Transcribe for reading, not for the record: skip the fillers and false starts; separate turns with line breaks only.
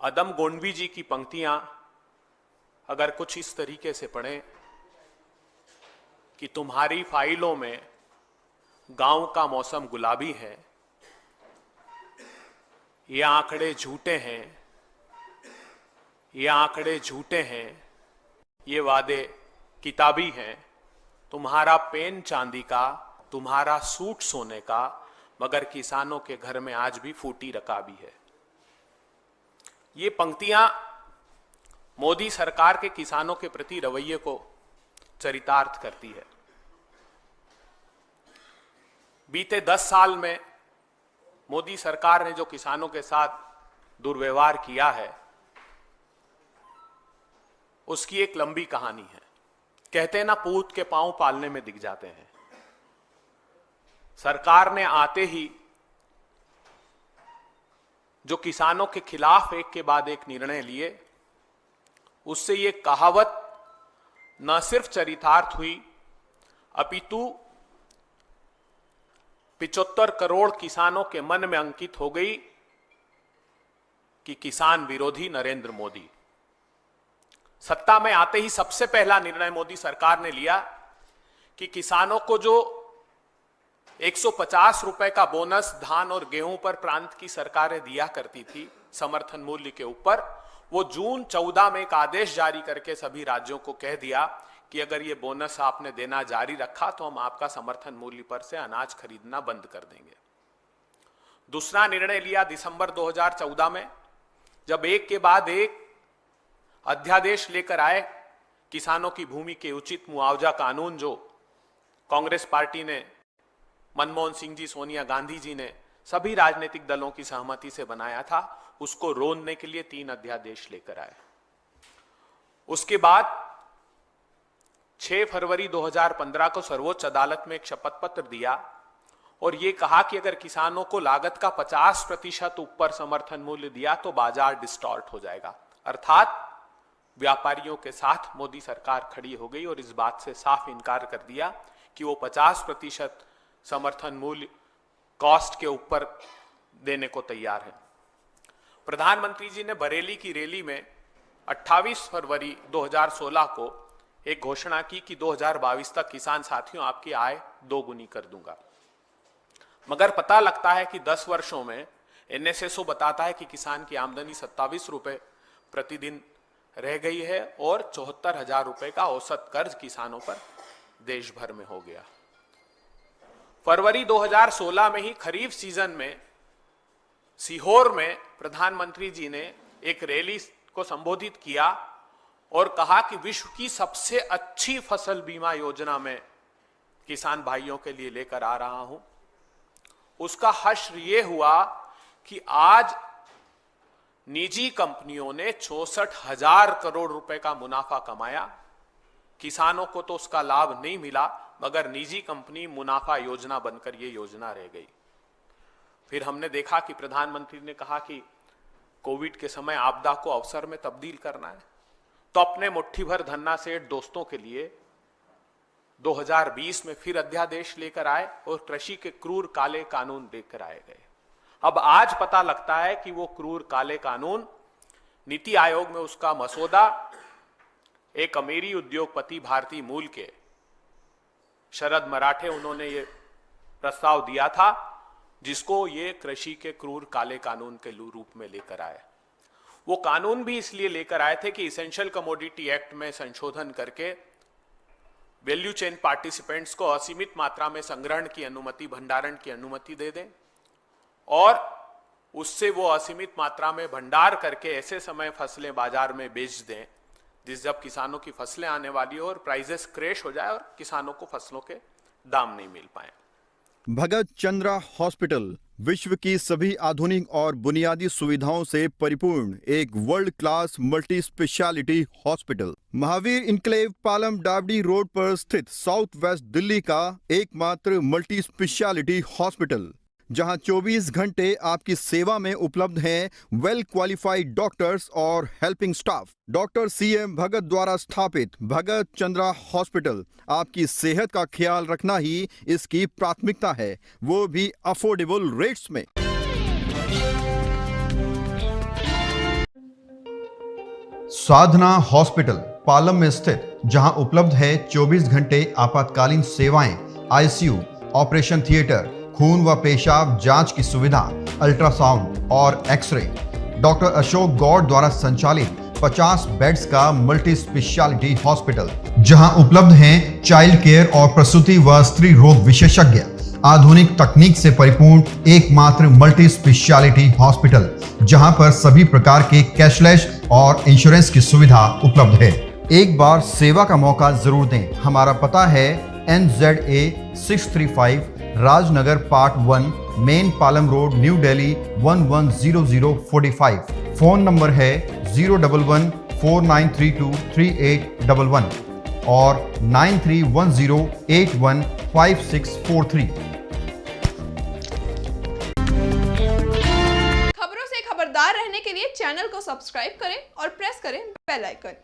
अदम गोंडवी जी की पंक्तियां अगर कुछ इस तरीके से पढ़ें कि तुम्हारी फाइलों में गांव का मौसम गुलाबी है, ये आंकड़े झूठे हैं, ये आंकड़े झूठे हैं, ये वादे किताबी हैं, तुम्हारा पेन चांदी का, तुम्हारा सूट सोने का, मगर किसानों के घर में आज भी फूटी रकाबी है। ये पंक्तियां मोदी सरकार के किसानों के प्रति रवैये को चरितार्थ करती है। बीते 10 साल में मोदी सरकार ने जो किसानों के साथ दुर्व्यवहार किया है, उसकी एक लंबी कहानी है। कहते हैं ना, पूत के पांव पालने में दिख जाते हैं। सरकार ने आते ही जो किसानों के खिलाफ एक के बाद एक निर्णय लिए, उससे ये कहावत न सिर्फ चरितार्थ हुई, अपितु 75 करोड़ किसानों के मन में अंकित हो गई कि किसान विरोधी नरेंद्र मोदी। सत्ता में आते ही सबसे पहला निर्णय मोदी सरकार ने लिया कि किसानों को जो 150 रुपए का बोनस धान और गेहूं पर प्रांत की सरकारें दिया करती थी समर्थन मूल्य के ऊपर, वो जून 14 में एक आदेश जारी करके सभी राज्यों को कह दिया कि अगर ये बोनस आपने देना जारी रखा तो हम आपका समर्थन मूल्य पर से अनाज खरीदना बंद कर देंगे। दूसरा निर्णय लिया दिसंबर 2014 में, जब एक के बाद एक अध्यादेश लेकर आए किसानों की भूमि के उचित मुआवजा कानून, जो कांग्रेस पार्टी ने, मनमोहन सिंह जी, सोनिया गांधी जी ने, सभी राजनीतिक दलों की सहमति से बनाया था, उसको रोकने के लिए 3 अध्यादेश लेकर आए। उसके बाद 6 फरवरी 2015 को सर्वोच्च अदालत में एक शपथ पत्र दिया और यह कहा कि अगर किसानों को लागत का 50% ऊपर समर्थन मूल्य दिया तो बाजार डिस्टॉर्ट हो जाएगा। अर्थात व्यापारियों के साथ मोदी सरकार खड़ी हो गई और इस बात से साफ इनकार कर दिया कि वो 50% समर्थन मूल्य कॉस्ट के ऊपर देने को तैयार है। प्रधानमंत्री जी ने बरेली की रैली में 28 फरवरी 2016 को एक घोषणा की कि 2022 तक किसान साथियों आपकी आय 2 गुनी कर दूंगा। मगर पता लगता है कि 10 वर्षों में एनएसएसओ बताता है कि किसान की आमदनी 27 रुपए प्रतिदिन रह गई है और 74,000 रुपए का औसत कर्ज किसानों पर देश भर में हो गया। फरवरी 2016 में ही खरीफ सीजन में सीहोर में प्रधानमंत्री जी ने एक रैली को संबोधित किया और कहा कि विश्व की सबसे अच्छी फसल बीमा योजना में किसान भाइयों के लिए लेकर आ रहा हूं। उसका हश्र यह हुआ कि आज निजी कंपनियों ने 64,000 करोड़ रुपए का मुनाफा कमाया। किसानों को तो उसका लाभ नहीं मिला, मगर निजी कंपनी मुनाफा योजना बनकर यह योजना रह गई। फिर हमने देखा कि प्रधानमंत्री ने कहा कि कोविड के समय आपदा को अवसर में तब्दील करना है, तो अपने मुट्ठी भर धन्ना सेठ दोस्तों के लिए 2020 में फिर अध्यादेश लेकर आए और कृषि के क्रूर काले कानून लेकर आए गए। अब आज पता लगता है कि वो क्रूर काले कानून, नीति आयोग में उसका मसौदा एक अमीरी उद्योगपति भारतीय मूल के शरद मराठे, उन्होंने ये प्रस्ताव दिया था, जिसको ये कृषि के क्रूर काले कानून के रूप में लेकर आए। वो कानून भी इसलिए लेकर आए थे कि इसेंशियल कमोडिटी एक्ट में संशोधन करके वैल्यू चेन पार्टिसिपेंट्स को असीमित मात्रा में संग्रहण की अनुमति, भंडारण की अनुमति दे दें और उससे वो असीमित मात्रा में भंडार करके ऐसे समय फसलें बाजार में बेच दें जिस जब किसानों की फसलें आने वाली हो और प्राइसेस क्रैश हो जाए और किसानों को फसलों के दाम नहीं मिल पाए।
भगत चंद्रा हॉस्पिटल विश्व की सभी आधुनिक और बुनियादी सुविधाओं से परिपूर्ण एक world class multi speciality hospital, Mahavir enclave, Palam डावडी रोड पर स्थित साउथ वेस्ट दिल्ली का एकमात्र मल्टी स्पेशलिटी हॉस्पिटल, जहां 24 घंटे आपकी सेवा में उपलब्ध हैं वेल क्वालिफाइड डॉक्टर्स और हेल्पिंग स्टाफ। डॉक्टर CM भगत द्वारा स्थापित भगत चंद्रा हॉस्पिटल आपकी सेहत का ख्याल रखना ही इसकी प्राथमिकता है, वो भी अफोर्डेबल रेट्स में। साधना हॉस्पिटल पालम में स्थित, जहां उपलब्ध है 24 घंटे आपातकालीन सेवाएं, आईसीयू, ऑपरेशन थिएटर, खून व पेशाब जांच की सुविधा, अल्ट्रासाउंड और एक्सरे। डॉक्टर अशोक गौड़ द्वारा संचालित 50 बेड्स का मल्टी स्पेशलिटी हॉस्पिटल, जहां उपलब्ध हैं चाइल्ड केयर और प्रसूति व स्त्री रोग विशेषज्ञ। आधुनिक तकनीक से परिपूर्ण एकमात्र मल्टी स्पेशलिटी हॉस्पिटल, जहां पर सभी प्रकार के कैशलेस और इंश्योरेंस की सुविधा उपलब्ध है। एक बार सेवा का मौका जरूर दें। हमारा पता है NZA 635 Rajnagar part 1, main Palam road, new Delhi 110045। Phone number है 01149323811 और 9310815643।
खबरों से खबरदार रहने के लिए चैनल को सब्सक्राइब करें और प्रेस करें बेल आइकन।